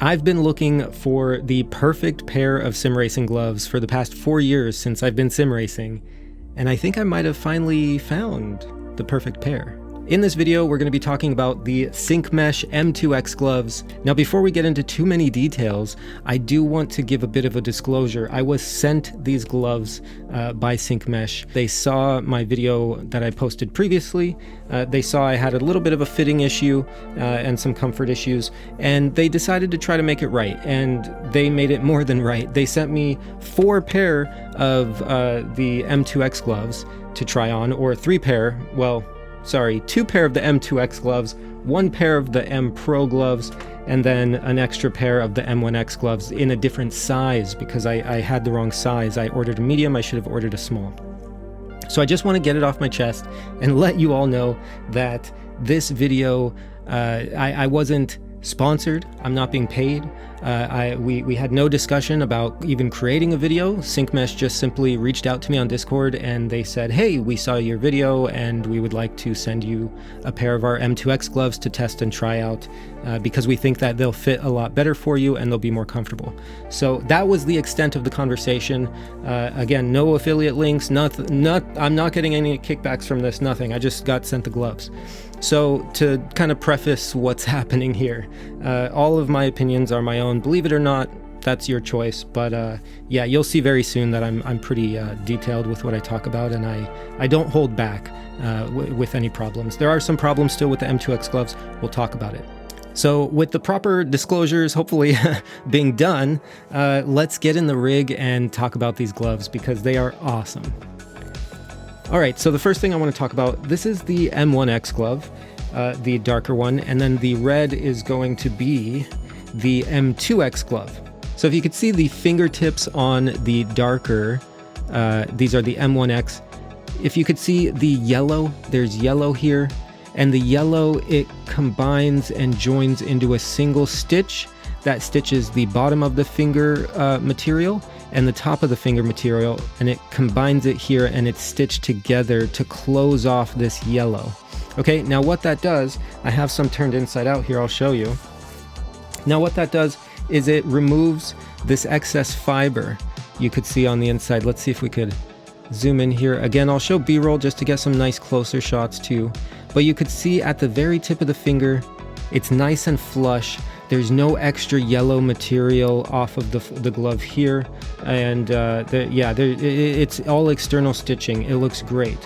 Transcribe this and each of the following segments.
I've been looking for the perfect pair of sim racing gloves for the past 4 years since I've been sim racing, and I think I might have finally found the perfect pair. In this video, we're going to be talking about the Syncmesh M2X gloves. Now, before we get into too many details, I do want to give a bit of a disclosure. I was sent these gloves by Syncmesh. They saw my video that I posted previously. They saw I had a little bit of a fitting issue and some comfort issues, and they decided to try to make it right, and they made it more than right. They sent me 4 pair of the M2X gloves to try on, or 2 pair of the M2X gloves, 1 pair of the M-PRO gloves, and then an extra pair of the M1X gloves in a different size because I had the wrong size. I ordered a medium, I should have ordered a small. So I just want to get it off my chest and let you all know that this video, I wasn't sponsored, I'm not being paid. We had no discussion about even creating a video. Syncmesh just simply reached out to me on Discord and they said, hey, we saw your video and we would like to send you a pair of our M2X gloves to test and try out because we think that they'll fit a lot better for you and they'll be more comfortable. So that was the extent of the conversation. Again, no affiliate links, I'm not getting any kickbacks from this, nothing. I just got sent the gloves. So to kind of preface what's happening here, all of my opinions are my own. Believe it or not, that's your choice. But yeah, you'll see very soon that I'm pretty detailed with what I talk about, and I don't hold back with any problems. There are some problems still with the M2X gloves. We'll talk about it. So with the proper disclosures hopefully being done, let's get in the rig and talk about these gloves because they are awesome. All right, so the first thing I want to talk about, this is the M1X glove, the darker one, and then the red is going to be the M2X glove. So if you could see the fingertips on the darker, these are the M1X. If you could see the yellow, there's yellow here, and the yellow, it combines and joins into a single stitch. That stitches the bottom of the finger material and the top of the finger material, and it combines it here and it's stitched together to close off this yellow. Okay, now what that does, I have some turned inside out here, I'll show you. Now what that does is it removes this excess fiber you could see on the inside. Let's see if we could zoom in here. Again, I'll show B-roll just to get some nice closer shots too. But you could see at the very tip of the finger, it's nice and flush. There's no extra yellow material off of the glove here, and it's all external stitching. It looks great.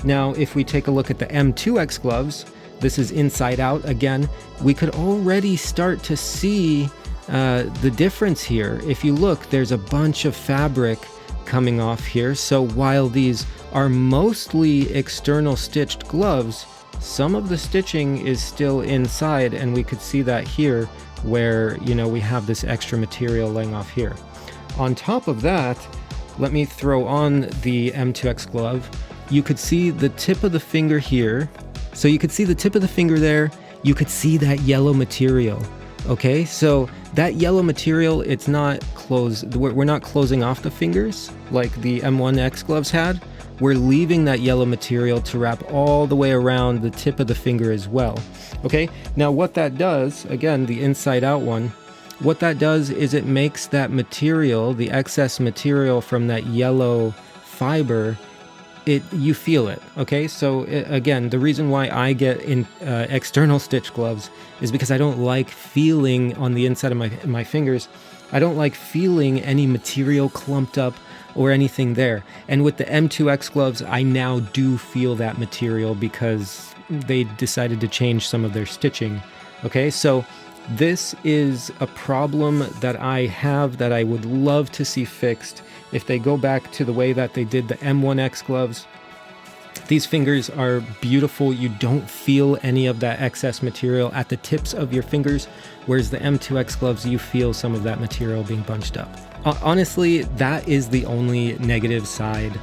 Now, if we take a look at the M2X gloves, this is inside out again. We could already start to see the difference here. If you look, there's a bunch of fabric coming off here. So while these are mostly external stitched gloves, some of the stitching is still inside, and we could see that here where, you know, we have this extra material laying off here. On top of that, let me throw on the M2X glove. You could see the tip of the finger here. So you could see the tip of the finger there. You could see that yellow material. Okay, so that yellow material, it's not closed. We're not closing off the fingers like the M1X gloves had. We're leaving that yellow material to wrap all the way around the tip of the finger as well. Okay, now what that does, again, the inside out one, what that does is it makes that material, the excess material from that yellow fiber, you feel it. Okay, so again, the reason why I get in external stitch gloves is because I don't like feeling on the inside of my fingers, I don't like feeling any material clumped up or anything there. And with the M2X gloves, I now do feel that material because they decided to change some of their stitching. Okay, so this is a problem that I have that I would love to see fixed. If they go back to the way that they did the M1X gloves, these fingers are beautiful. You don't feel any of that excess material at the tips of your fingers, whereas the M2X gloves, you feel some of that material being bunched up. Honestly, that is the only negative side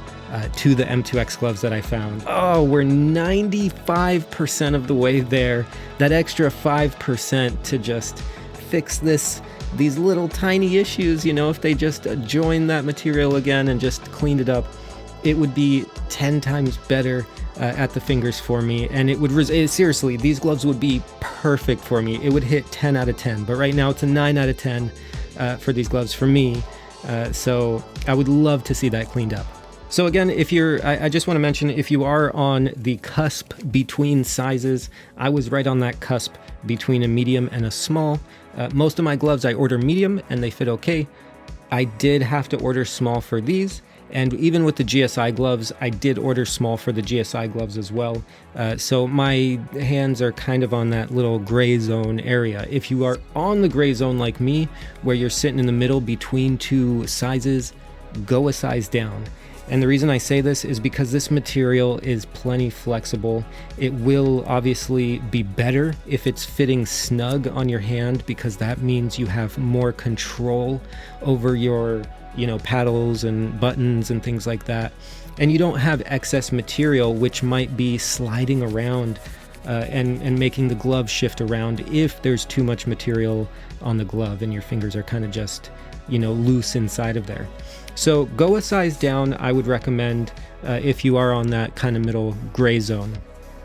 to the M2X gloves that I found. Oh, we're 95% of the way there. That extra 5% to just fix these little tiny issues, you know, if they just joined that material again and just cleaned it up, it would be 10 times better at the fingers for me, and it would seriously, these gloves would be perfect for me. It would hit 10 out of 10, but right now it's a 9 out of 10 for these gloves for me. So I would love to see that cleaned up. So again, if you're, I just want to mention, if you are on the cusp between sizes, I was right on that cusp between a medium and a small. Most of my gloves I order medium and they fit okay. I did have to order small for these. And even with the GSI gloves, I did order small for the GSI gloves as well. So my hands are kind of on that little gray zone area. If you are on the gray zone like me, where you're sitting in the middle between two sizes, go a size down. And the reason I say this is because this material is plenty flexible. It will obviously be better if it's fitting snug on your hand, because that means you have more control over your, you know, paddles and buttons and things like that. And you don't have excess material which might be sliding around and making the glove shift around if there's too much material on the glove and your fingers are kind of just, you know, loose inside of there. So go a size down, I would recommend, if you are on that kind of middle gray zone.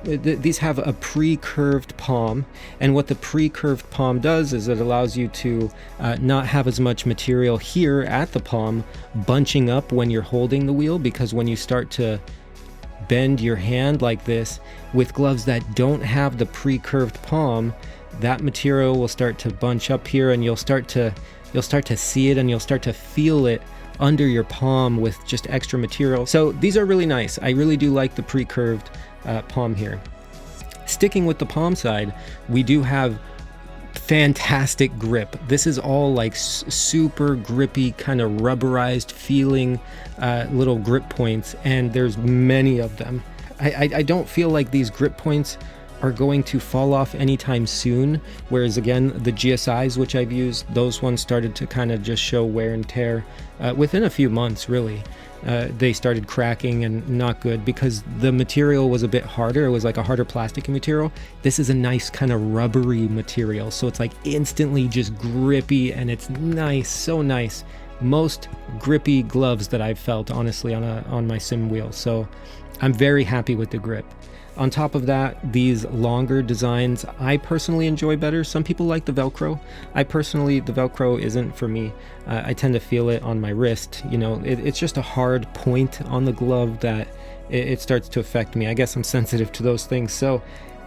These have a pre-curved palm, and what the pre-curved palm does is it allows you to not have as much material here at the palm bunching up when you're holding the wheel, because when you start to bend your hand like this with gloves that don't have the pre-curved palm, that material will start to bunch up here, and you'll start to see it, and you'll start to feel it under your palm with just extra material. So these are really nice. I really do like the pre-curved palm here. Sticking with the palm side, we do have fantastic grip. This is all like super grippy, kind of rubberized feeling little grip points, and there's many of them. I don't feel like these grip points are going to fall off anytime soon, whereas again, the GSIs which I've used, those ones started to kind of just show wear and tear within a few months, really. They started cracking and not good because the material was a bit harder. It was like a harder plasticky material. This is a nice kind of rubbery material, so it's like instantly just grippy, and it's nice, so nice. Most grippy gloves that I've felt, honestly, on my sim wheel. So I'm very happy with the grip. On top of that, these longer designs I personally enjoy better. Some people like the Velcro. The Velcro isn't for me. I tend to feel it on my wrist. You know, it's just a hard point on the glove that it starts to affect me. I guess I'm sensitive to those things. So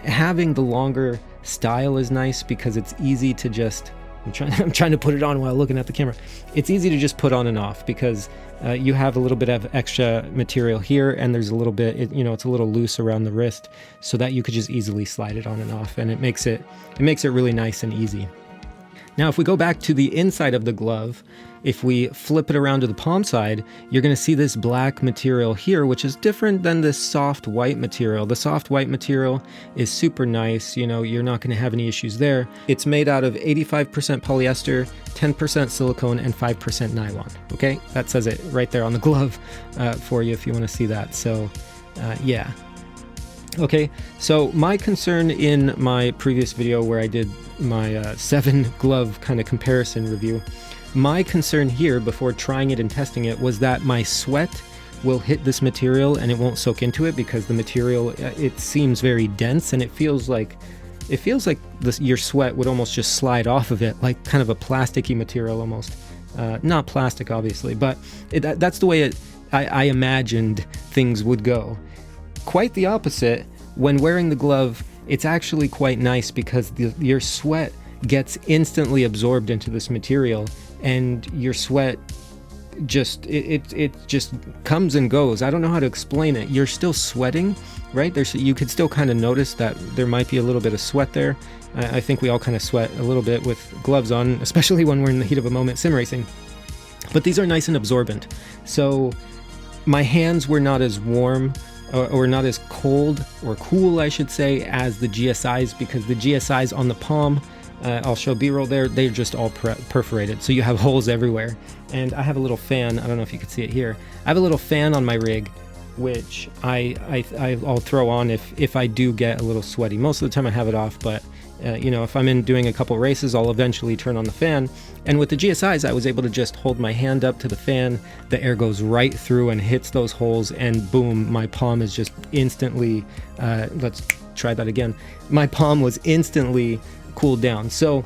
having the longer style is nice because it's easy to just, I'm trying to put it on while looking at the camera. It's easy to just put on and off because you have a little bit of extra material here, and there's a little bit, it's a little loose around the wrist, so that you could just easily slide it on and off, and it makes it really nice and easy. Now, if we go back to the inside of the glove, if we flip it around to the palm side, you're going to see this black material here, which is different than this soft white material. The soft white material is super nice. You know, you're not going to have any issues there. It's made out of 85% polyester, 10% silicone, and 5% nylon. Okay, that says it right there on the glove for you if you want to see that. So, yeah. Okay, so my concern in my previous video where I did my 7 glove kind of comparison review, my concern here before trying it and testing it was that my sweat will hit this material and it won't soak into it because the material, it seems very dense, and it feels like your sweat would almost just slide off of it, like kind of a plasticky material almost. Not plastic, obviously, but that's the way I imagined things would go. Quite the opposite. When wearing the glove, it's actually quite nice because your sweat gets instantly absorbed into this material, and your sweat just it just comes and goes. I don't know how to explain it. You're still sweating, right? You could still kind of notice that there might be a little bit of sweat there. I think we all kind of sweat a little bit with gloves on, especially when we're in the heat of a moment sim racing. But these are nice and absorbent. So my hands were not as warm or not as cold or cool, I should say, as the GSIs, because the GSIs on the palm, I'll show B-roll there, they're just all perforated, so you have holes everywhere. And I have a little fan, I don't know if you can see it here, I have a little fan on my rig, which I'll throw on if I do get a little sweaty. Most of the time I have it off, but You know, if I'm doing a couple races, I'll eventually turn on the fan. And with the GSIs, I was able to just hold my hand up to the fan, the air goes right through and hits those holes, and boom, my palm is just instantly, let's try that again. My palm was instantly cooled down. So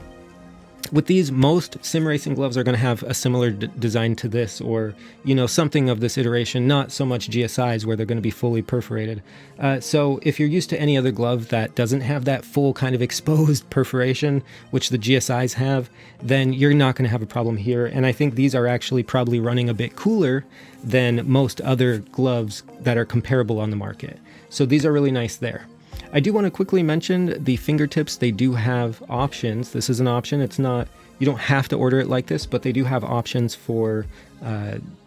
with these, most sim racing gloves are going to have a similar design to this, or, you know, something of this iteration, not so much GSIs where they're going to be fully perforated. So if you're used to any other glove that doesn't have that full kind of exposed perforation, which the GSIs have, then you're not going to have a problem here. And I think these are actually probably running a bit cooler than most other gloves that are comparable on the market. So these are really nice there. I do want to quickly mention the fingertips. They do have options. This is an option. It's not, you don't have to order it like this, but they do have options for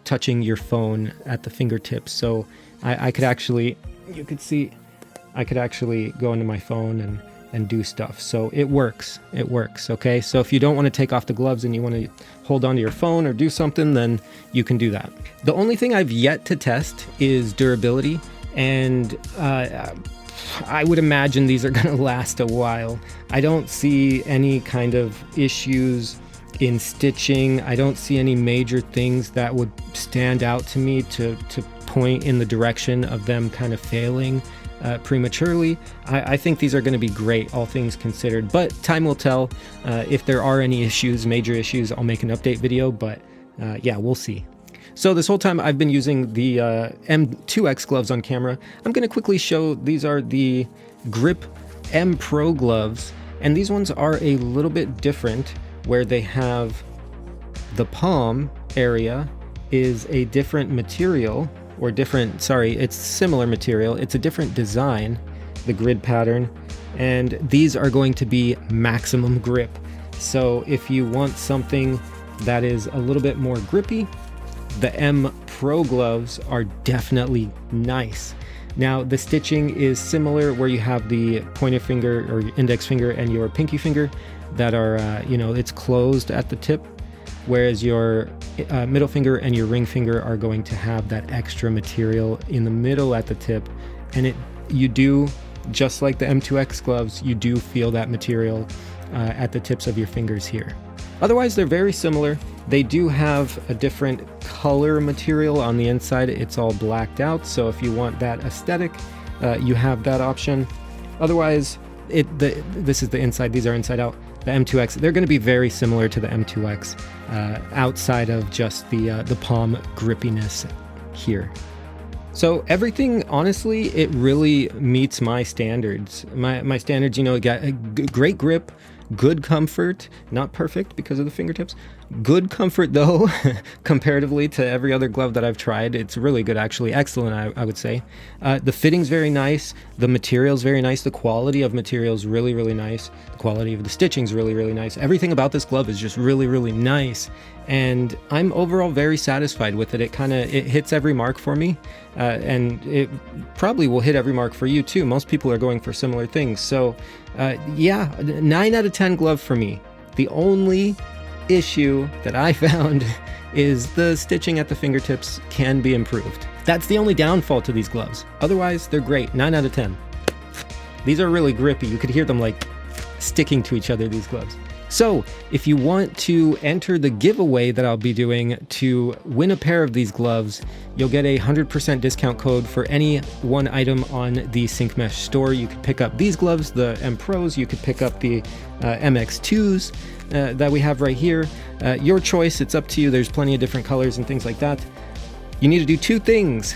touching your phone at the fingertips. So I could actually, you could see, I could actually go into my phone and do stuff. So it works. It works. Okay. So if you don't want to take off the gloves and you want to hold onto your phone or do something, then you can do that. The only thing I've yet to test is durability. And I would imagine these are going to last a while. I don't see any kind of issues in stitching. I don't see any major things that would stand out to me to point in the direction of them kind of failing prematurely. I think these are going to be great, all things considered, but time will tell. If there are any issues, major issues, I'll make an update video, but yeah, we'll see. So this whole time I've been using the M2X gloves on camera. I'm going to quickly show, these are the Grip M-PRO gloves, and these ones are a little bit different, where they have the palm area is a different material, or different, sorry, it's similar material, it's a different design, the grid pattern, and these are going to be maximum grip. So if you want something that is a little bit more grippy, the M-PRO gloves are definitely nice. Now the stitching is similar, where you have the pointer finger or index finger and your pinky finger that are, you know, it's closed at the tip, whereas your middle finger and your ring finger are going to have that extra material in the middle at the tip. And you do, just like the M2X gloves, you do feel that material at the tips of your fingers here. Otherwise, they're very similar. They do have a different color material on the inside. It's all blacked out, so if you want that aesthetic, you have that option. Otherwise, this is the inside, these are inside out. The M2X, they're going to be very similar to the M2X, outside of just the palm grippiness here. So everything, honestly, it really meets my standards. My standards, you know, got a great grip, good comfort, not perfect because of the fingertips. Good comfort though, comparatively to every other glove that I've tried. It's really good, actually. Excellent, I would say. The fitting's very nice. The material's very nice. The quality of material's really, really nice. The quality of the stitching's really, really nice. Everything about this glove is just really, really nice. And I'm overall very satisfied with it. It hits every mark for me. And it probably will hit every mark for you too. Most people are going for similar things. So yeah, 9 out of 10 glove for me. The only issue that I found is the stitching at the fingertips can be improved. That's the only downfall to these gloves. Otherwise, they're great. 9 out of 10. These are really grippy. You could hear them like sticking to each other, these gloves. So if you want to enter the giveaway that I'll be doing to win a pair of these gloves, you'll get a 100% discount code for any one item on the Syncmesh store. You could pick up these gloves, the M-PROs, you could pick up the MX2s that we have right here. Your choice, it's up to you. There's plenty of different colors and things like that. You need to do 2 things.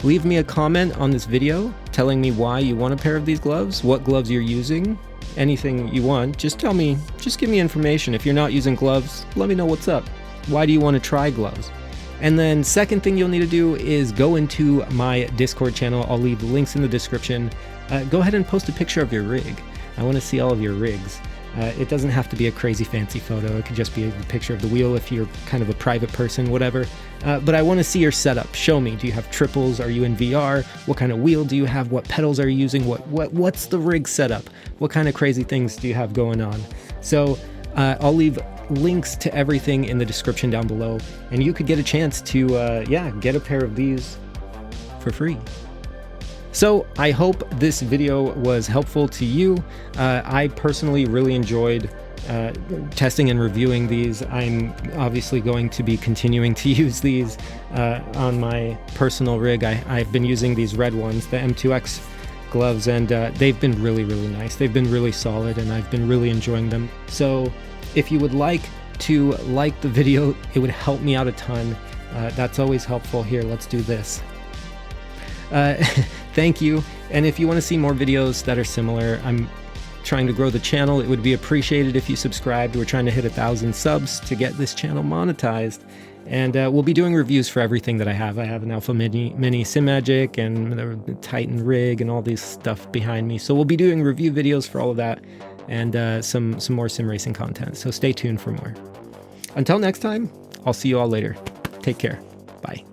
Leave me a comment on this video telling me why you want a pair of these gloves, what gloves you're using, anything you want. Just tell me, just give me information. If you're not using gloves, let me know what's up. Why do you want to try gloves? And then second thing you'll need to do is go into my Discord channel. I'll leave the links in the description. Go ahead and post a picture of your rig. I want to see all of your rigs. It doesn't have to be a crazy fancy photo. It could just be a picture of the wheel if you're kind of a private person, whatever. But I want to see your setup. Show me. Do you have triples? Are you in VR? What kind of wheel do you have? What pedals are you using? What's the rig setup? What kind of crazy things do you have going on? So I'll leave links to everything in the description down below, and you could get a chance to yeah, get a pair of these for free. So I hope this video was helpful to you. I personally really enjoyed testing and reviewing these. I'm obviously going to be continuing to use these on my personal rig. I've been using these red ones, the M2X gloves, and they've been really, really nice. They've been really solid, and I've been really enjoying them. So if you would like to like the video, it would help me out a ton. That's always helpful. Here, let's do this. Thank you. And if you want to see more videos that are similar, I'm trying to grow the channel. It would be appreciated if you subscribed. We're trying to hit 1,000 subs to get this channel monetized. And we'll be doing reviews for everything that I have. I have an Alpha Mini SimMagic and the Titan rig and all this stuff behind me. So we'll be doing review videos for all of that and some more sim racing content. So stay tuned for more. Until next time, I'll see you all later. Take care. Bye.